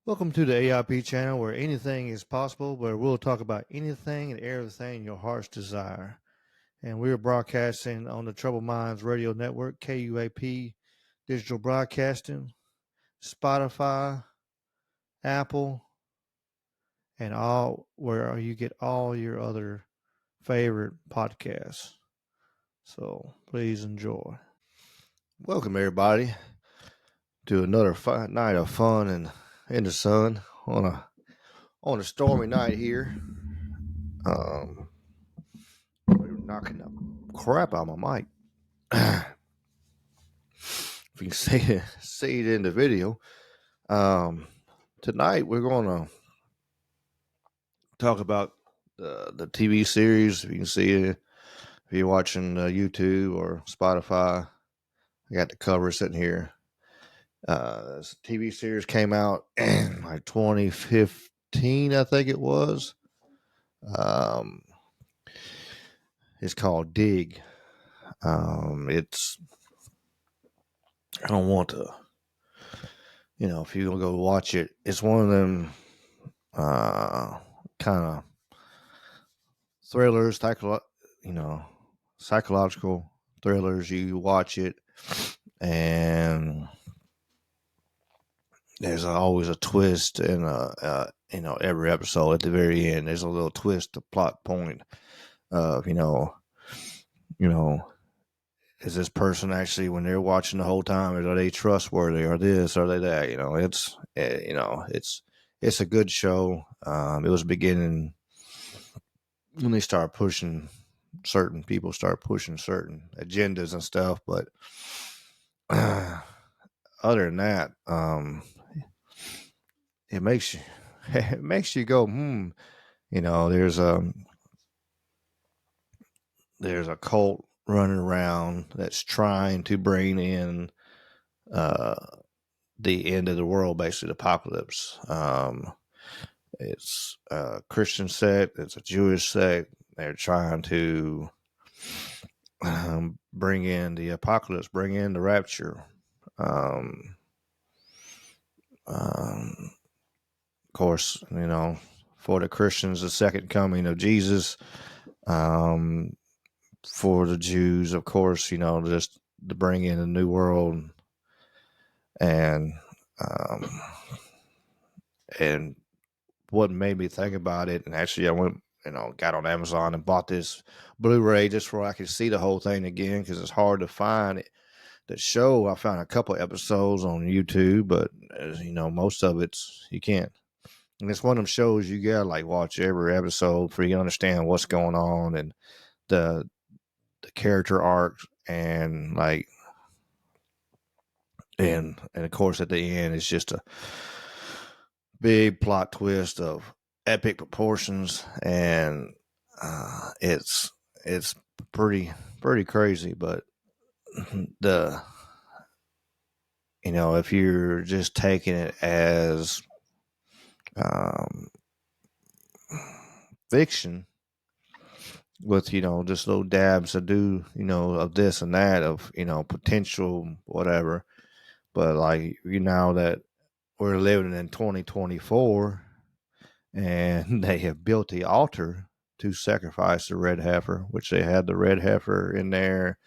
Welcome to the AIP channel where anything is possible, where we'll talk about anything and everything your heart's desire. And we're broadcasting on the Troubled Minds Radio Network, KUAP, Digital Broadcasting, Spotify, Apple, and all where you get all your other favorite podcasts. So please enjoy. Welcome, everybody, to another night of fun and in the sun on a stormy night here. Um, You're knocking the crap out of my mic. If you can see it in the video, um, tonight we're going to talk about the TV series. If you can see it, if you're watching YouTube or Spotify, I got the cover sitting here. This TV series came out in like 2015, I think it was. Um, it's called Dig. It's I don't want to, if you're gonna go watch it, it's one of them kind of thrillers, psychological thrillers. You watch it, and there's always a twist in every episode. At the very end, there's a little twist, a plot point of you know, is this person actually, when they're watching the whole time, are they trustworthy? Or this? Are they that? It's a good show. It was beginning when they start pushing certain people start pushing certain agendas and stuff, but other than that, it makes you it makes you go, there's a cult running around that's trying to bring in uh the end of the world, basically the apocalypse. It's a Christian sect, it's a Jewish sect. They're trying to bring in the apocalypse, bring in the rapture. Of course, for the Christians, the second coming of Jesus. For the Jews, of course, just to bring in a new world. And and what made me think about it, and actually I went, got on Amazon and bought this Blu-ray just so I could see the whole thing again, because it's hard to find it. The show, I found a couple episodes on YouTube, but as you know, most of it's you can't. And it's one of them shows you gotta like watch every episode for you to understand what's going on and the character arcs, and like and of course at the end it's just a big plot twist of epic proportions, and it's pretty crazy. But the if you're just taking it as fiction with just little dabs of of this and that, of potential whatever, but like that we're living in 2024 and they have built the altar to sacrifice the red heifer, which they had the red heifer in there.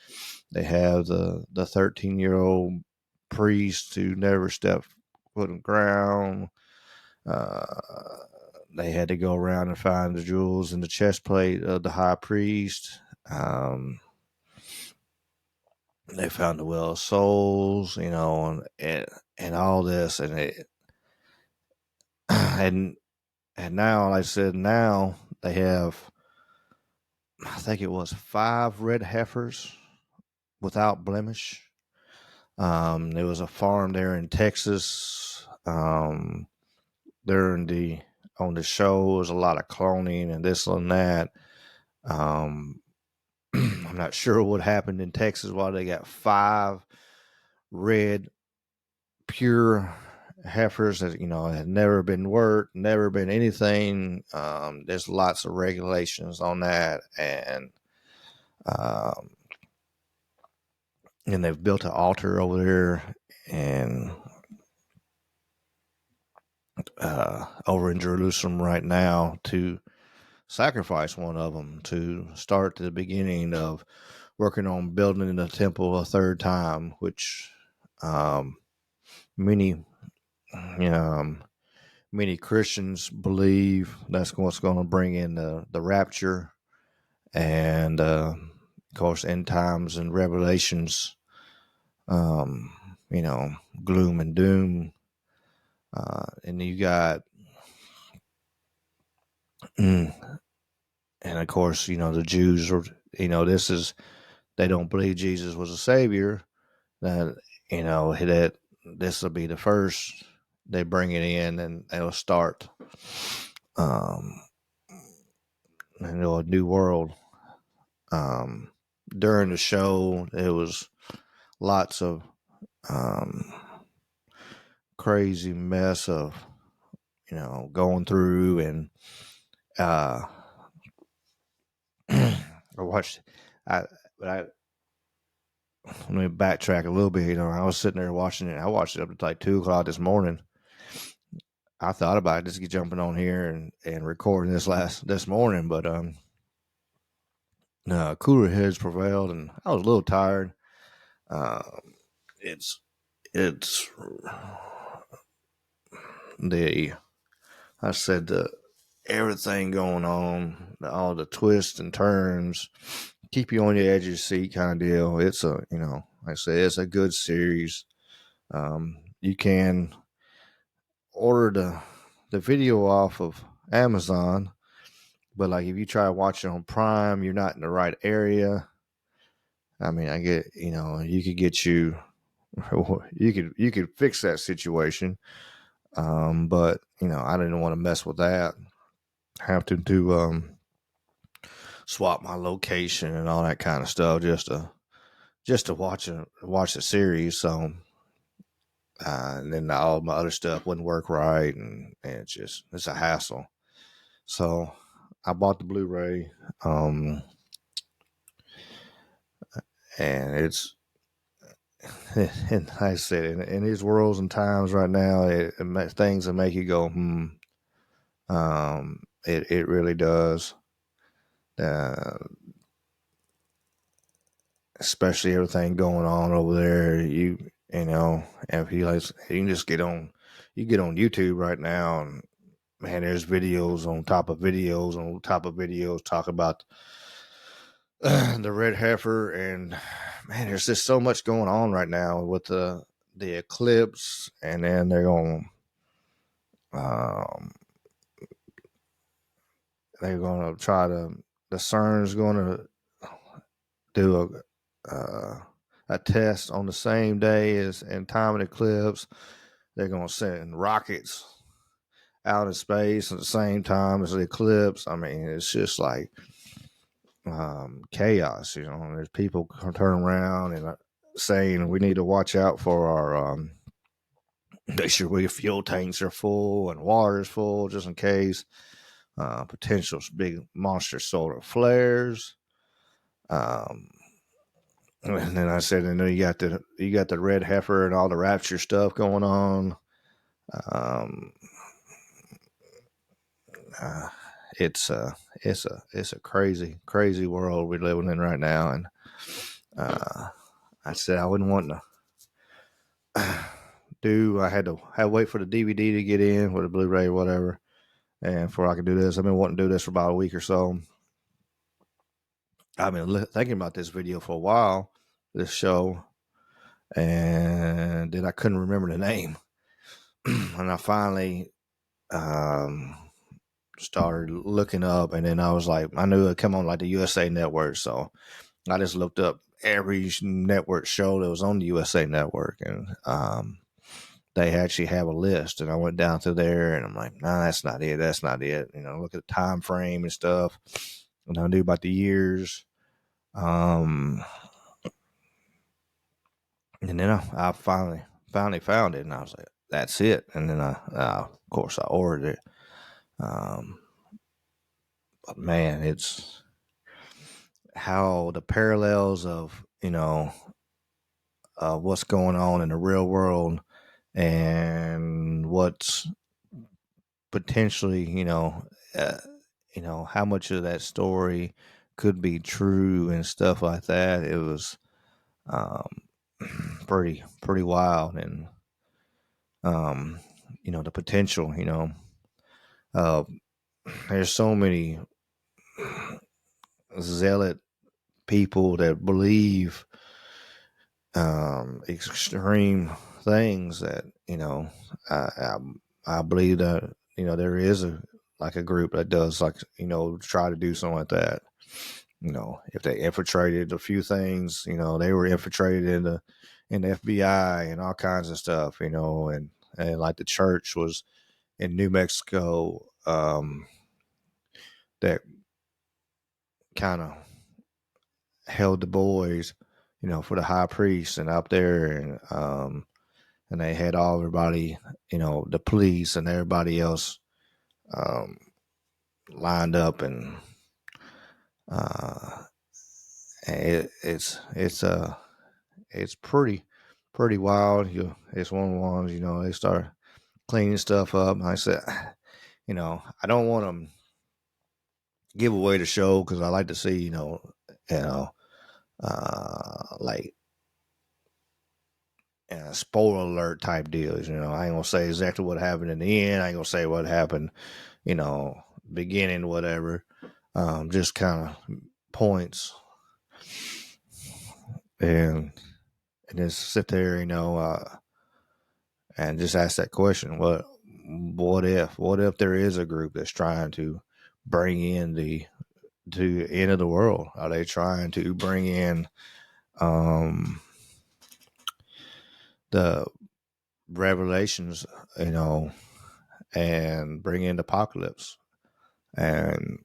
They have the 13-year-old priest who never stepped foot on the ground. They had to go around and find the jewels in the chest plate of the high priest. They found the well of souls, and all this, and now, like I said, now they have, I think it was 5 red heifers without blemish. There was a farm there in Texas. During on the show, there was a lot of cloning and this and that. I'm not sure what happened in Texas why they got 5 red pure heifers that had never been worked, never been anything. There's lots of regulations on that, um, and they've built an altar over there, and over in Jerusalem right now to sacrifice one of them to start the beginning of working on building the temple a third time, which um, many um, many Christians believe that's what's going to bring in the rapture and of course end times and revelations. Um, gloom and doom, and you got and of course the Jews are this is they don't believe Jesus was a savior. That that this will be the first they bring it in, and it'll start um a new world. Um, During the show, it was lots of um crazy mess of going through and uh I watched I but I let me backtrack a little bit. I was sitting there watching it. I watched it up to like 2 o'clock this morning. I thought about just get jumping on here and recording this morning, but no, cooler heads prevailed, and I was a little tired. Um, it's it's the I said the everything going on, all the twists and turns, keep you on the edge of your seat kind of deal. It's like I said, it's a good series. You can order the video off of Amazon, but like if you try to watch it on Prime, you're not in the right area. I mean, I get you could get you could fix that situation, but I didn't want to mess with that. Have to do swap my location and all that kind of stuff just to watch the series. So and then all my other stuff wouldn't work right, and it's a hassle. So I bought the Blu-ray, and it's and like I said, in these worlds and times right now, things that make you go, it really does. Uh, Especially everything going on over there. If you can just you get on YouTube right now, and man, there's videos on top of videos on top of videos talking about the red heifer, and man, there's just so much going on right now with the eclipse, and then um, they're going to try to the CERN's going to do a test on the same day as and time of the eclipse. They're going to send rockets out in space at the same time as the eclipse. I mean, it's just like chaos. There's people turn around and saying we need to watch out for our make sure we fuel tanks are full and water is full just in case. Potential big monster solar flares. Um, and then I said, and then you got the red heifer and all the rapture stuff going on. Um, uh, it's a crazy world we're living in right now, and I said I wouldn't want to do. I had to wait for the DVD to get in or the Blu-ray or whatever, and before I could do this, I've been wanting to do this for about a week or so. I've been thinking about this video for a while, this show, and then I couldn't remember the name, and I finally started looking up, and then I was like, I knew it'd come on like the USA Network, so I just looked up every network show that was on the USA Network, and they actually have a list, and I went down through there, and I'm like, nah, that's not it. Look at the time frame and stuff, and I knew about the years. And then I finally found it, and I was like, that's it. And then of course, I ordered it. But man, it's how the parallels of what's going on in the real world and what's potentially, uh, how much of that story could be true and stuff like that. It was um, pretty wild, and um, the potential. Uh, there's so many zealot people that believe extreme things that I, I I believe that there is a group that does try to do something like that. If they infiltrated a few things, they were infiltrated in the FBI and all kinds of stuff, and like the church was in New Mexico, that kind of held the boys, for the high priest and up there, and they had all everybody, the police and everybody else, um, lined up, and uh, it's pretty wild. It's one of the ones, they start cleaning stuff up. And I said, I don't want to give away the show because I like to see, you know, like spoiler alert type deals. I ain't gonna say exactly what happened in the end. I ain't gonna say what happened, beginning, whatever. Just kind of points, and just sit there, and just ask that question: what if there is a group that's trying to bring in the end of the world? Are they trying to bring in um, the revelations, and bring in the apocalypse, and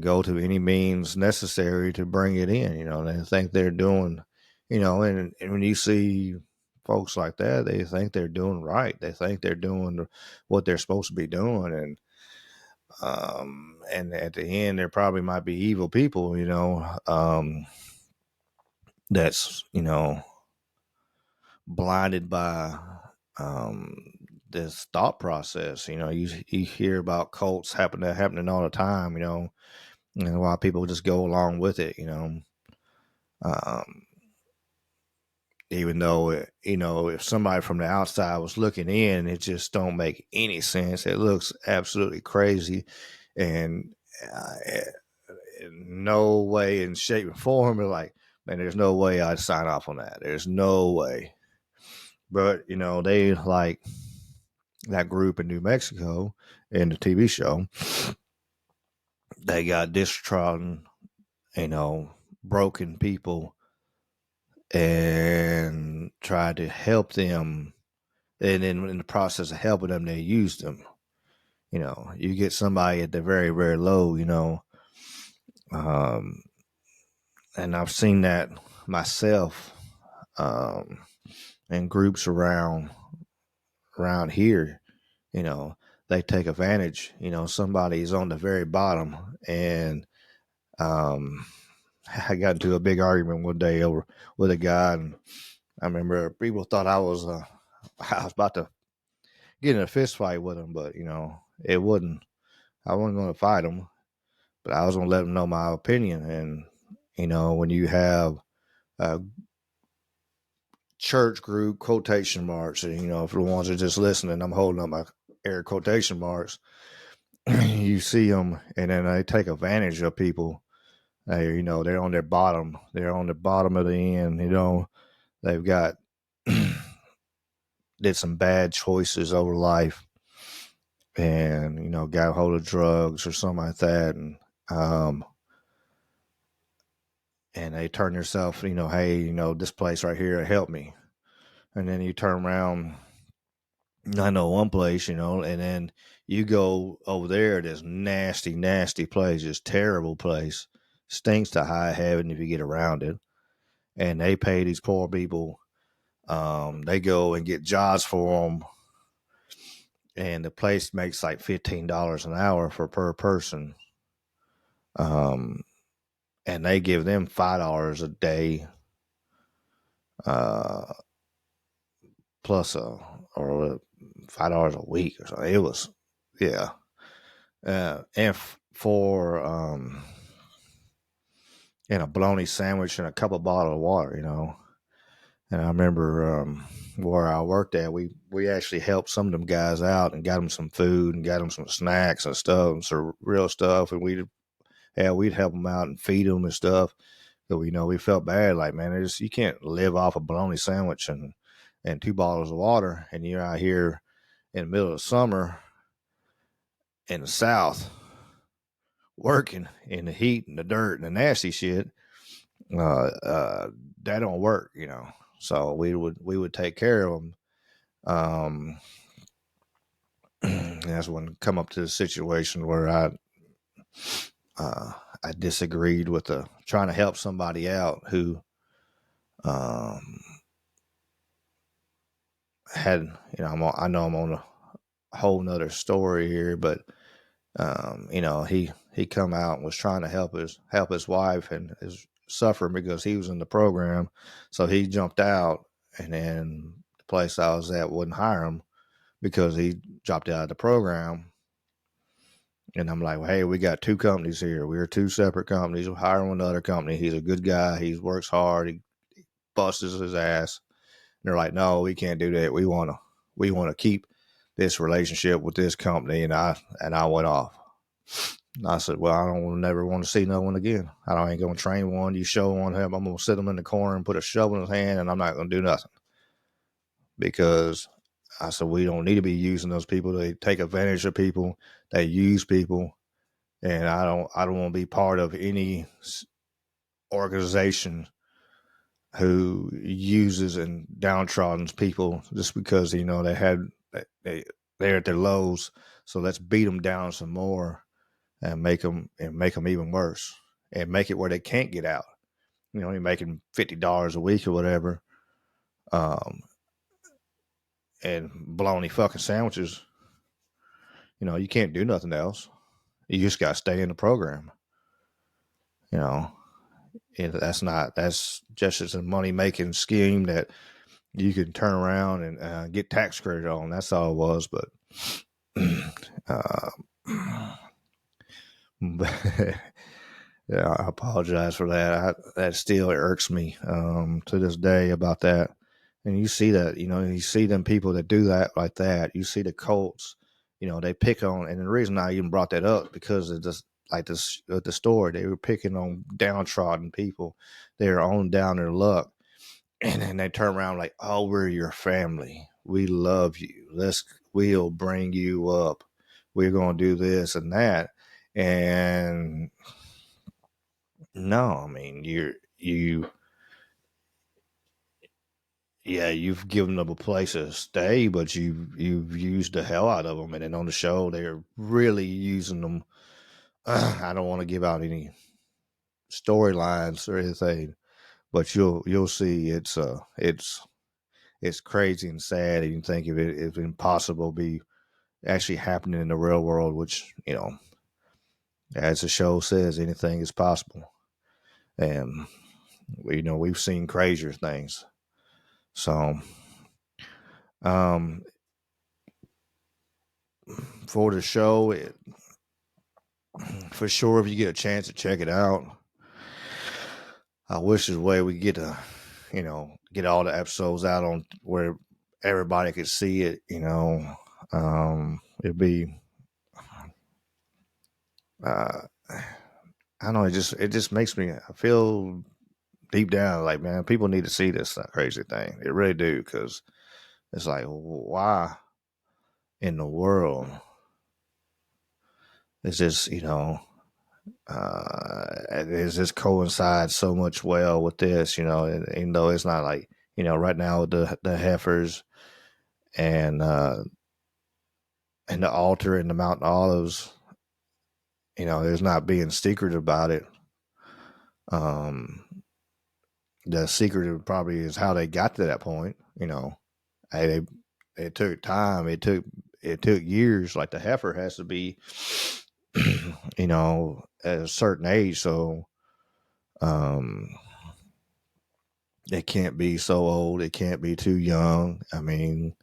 go to any means necessary to bring it in? They think they're doing, and when you see folks like that, they think they're doing right. They think they're doing what they're supposed to be doing, and at the end, there probably might be evil people, that's blinded by um, this thought process. You hear about cults happening all the time, and why people just go along with it, um, even though if somebody from the outside was looking in, it just don't make any sense. It looks absolutely crazy, and in no way in shape and form, like, man, there's no way I'd sign off on that. There's no way. But they like that group in New Mexico in the TV show. They got distrodden, broken people, and tried to help them. And then in the process of helping them, they used them. You get somebody at the very, very low, um, and I've seen that myself, um, in groups around here. You know, they take advantage. Somebody's on the very bottom, and um, I got into a big argument one day over with a guy, and I remember people thought I was I was about to get in a fist fight with him, but it wouldn't. I wasn't going to fight him, but I was going to let him know my opinion. And when you have a church group quotation marks, and for the ones that are just listening, I'm holding up my air quotation marks. You see them, and then they take advantage of people. They're on their bottom. They're on the bottom of the end. They've got did some bad choices over life, and got a hold of drugs or something like that, and they turn themselves, hey, this place right here help me, and then you turn around. I know one place, and then you go over there, this nasty, nasty place, this terrible place, stinks to high heaven if you get around it, and they pay these poor people. They go and get jobs for them, and the place makes like $15 an hour per person. And they give them $5 a day, uh, plus $5 a week or something. It was, yeah. And for and a bologna sandwich and a couple bottles of water, And I remember where I worked at, we actually helped some of them guys out and got them some food and got them some snacks and stuff, and some real stuff, and we'd help them out and feed them and stuff. So we felt bad, like, man, you can't live off a bologna sandwich and 2 bottles of water, and you're out here in the middle of summer in the South working in the heat and the dirt and the nasty shit. That don't work. So we would take care of them. That's when come up to the situation where I disagreed with trying to help somebody out who had, I know I'm on a whole nother story here, but he come out and was trying to help his wife and is suffering because he was in the program, so he jumped out, and then the place I was at wouldn't hire him because he dropped out of the program. And I'm like, well, hey, we got 2 companies here. We're 2 separate companies. We'll hire him another company. He's a good guy. He works hard. He busts his ass. And they're like, no, we can't do that. We want to keep this relationship with this company. And I went off. And I said, well, I don't never want to see no one again. I ain't going to train one. You show one him, I'm going to sit him in the corner and put a shovel in his hand, and I'm not going to do nothing. Because I said, we don't need to be using those people. They take advantage of people. They use people. And I don't want to be part of any organization who uses and downtrodden people just because they're at their lows. So let's beat them down some more and make them even worse, and make it where they can't get out. You're making $50 a week or whatever, and bologna fucking sandwiches. You can't do nothing else. You just got to stay in the program. That's just a money making scheme that you can turn around and get tax credit on. That's all it was. But, yeah, I apologize for that. That still irks me to this day about that. And you see that, you see them people that do that like that. You see the cults, they pick on, and the reason I even brought that up because of this, like this at the store, they were picking on downtrodden people. They're on down their luck, and then they turn around like, "Oh, we're your family. We love you. We'll bring you up. We're gonna do this and that." And no, I mean you've given them a place to stay, but you've used the hell out of them, and then on the show they're really using them. I don't want to give out any storylines or anything, but you'll see it's crazy and sad, and you think if it's impossible be actually happening in the real world, which as the show says, anything is possible, and we've seen crazier things. So, um, for the show, for sure, if you get a chance to check it out, I wish there's a way we get to, get all the episodes out on where everybody could see it. It'd be, I don't know. It just makes me I feel deep down like, man, people need to see this crazy thing. They really do, because it's like, why in the world is this? Is this coincides so much well with this? Even though it's not like right now with the heifers and the altar and the Mountain Olives, there's not being secretive about it. The secret probably is how they got to that point. Hey, it took time. It took years. Like the heifer has to be, at a certain age, so it can't be so old. It can't be too young. I mean,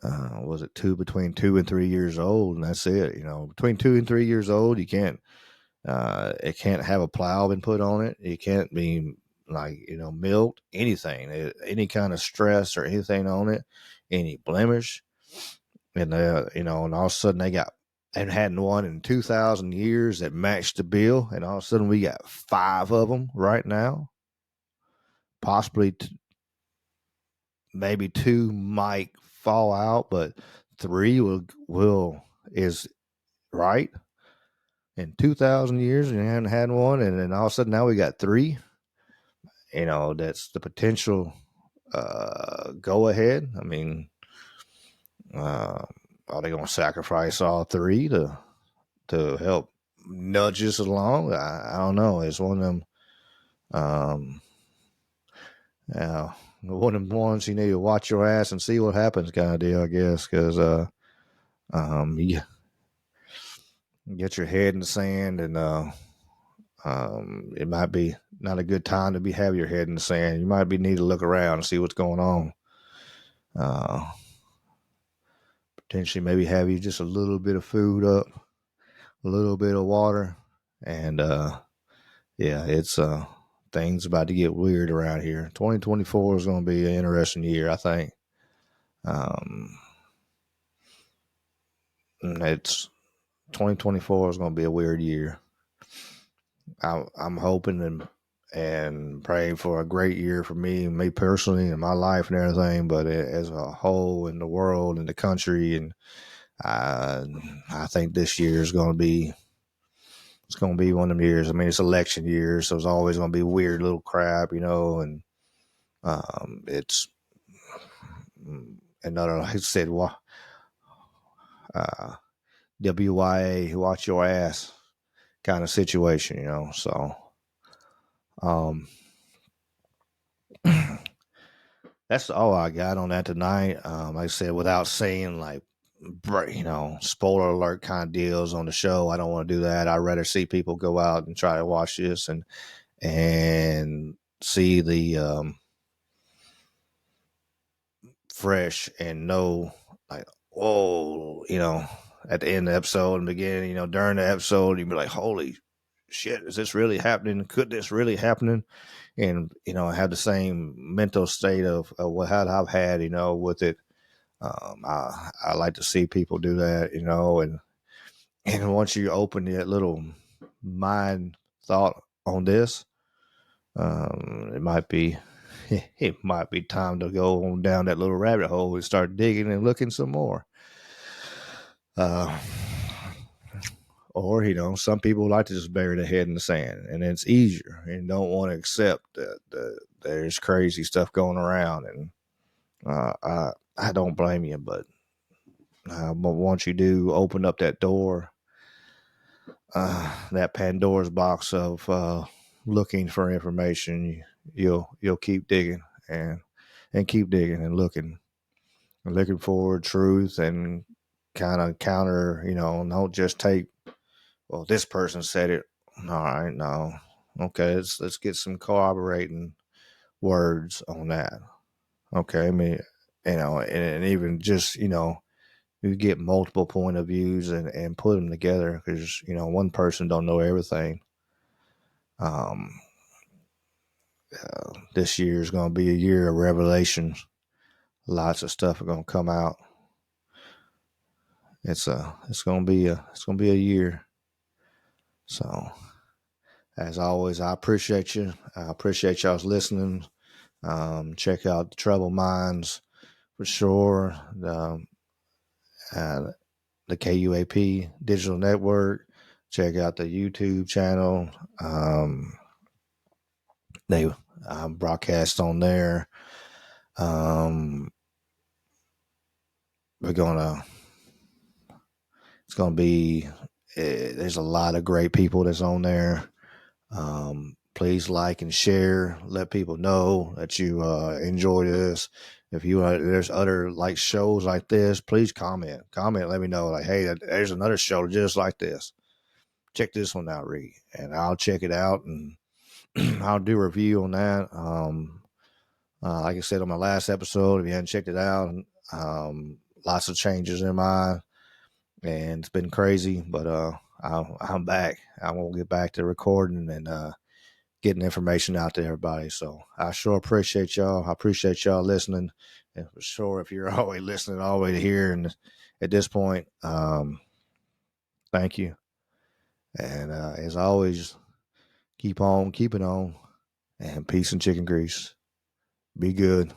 was it between 2 and 3 years old, and that's it. Between 2 and 3 years old, you can't. It can't have a plow been put on it. It can't be milked, anything, any kind of stress or anything on it, any blemish. And and all of a sudden they got and hadn't one in 2,000 years that matched the bill, and all of a sudden we got 5 of them right now. Possibly maybe 2 might fall out, but 3 will is right. In 2,000 years, and you haven't had one, and then all of a sudden now we got 3. That's the potential go ahead. I mean, are they going to sacrifice all 3 to help nudge us along? I don't know. It's one of them. One of them ones you need to watch your ass and see what happens kind of deal, I guess, because you get your head in the sand, and it might be not a good time to have your head in the sand. You might need to look around and see what's going on. Potentially maybe have you just a little bit of food up, a little bit of water, and it's things about to get weird around here. 2024 is going to be an interesting year, I think. It's 2024 is going to be a weird year. I'm hoping and praying for a great year for me personally, and my life and everything. But as a whole, in the world, in the country, and I think this year is going to be. It's going to be one of them years. I mean, it's election year, so it's always going to be weird little crap, and it's another, like I said, WYA, watch your ass kind of situation, so that's all I got on that tonight. Like I said, without saying spoiler alert kind of deals on the show, I don't want to do that. I'd rather see people go out and try to watch this and see the fresh and know like, whoa, at the end of the episode and beginning, during the episode, you'd be like, holy shit, is this really happening? Could this really happen? And, have the same mental state of what I've had, with it. I like to see people do that, and once you open that little mind thought on this, it might be time to go on down that little rabbit hole and start digging and looking some more. Or some people like to just bury their head in the sand, and it's easier, and don't want to accept that there's crazy stuff going around. And I don't blame you, but once you do open up that door, that Pandora's box of looking for information, you'll keep digging and keep digging and looking for truth, and kind of counter, don't just take, well, this person said it. All right, no. Okay, let's get some corroborating words on that. Okay, I mean, and even just, you get multiple point of views and put them together, because, one person don't know everything. This year is going to be a year of revelations. Lots of stuff are going to come out. It's going to be a year. So, as always, I appreciate you. I appreciate y'all's listening. Check out the Troubled Minds for sure. The KUAP Digital Network. Check out the YouTube channel. They broadcast on there. It's gonna be. There's a lot of great people that's on there. Please like and share. Let people know that you enjoy this. If there's other like shows like this, please comment. Let me know. Like, hey, there's another show just like this. Check this one out, Reed, and I'll check it out, and I'll do a review on that. Like I said on my last episode, if you hadn't checked it out, lots of changes in mine, and it's been crazy. But I'm back. I'm gonna get back to recording and getting information out to everybody. So I sure appreciate y'all. I appreciate y'all listening, and for sure, if you're always listening all the way to here and at this point, thank you. And as always, keep on keeping on, and peace and chicken grease. Be good.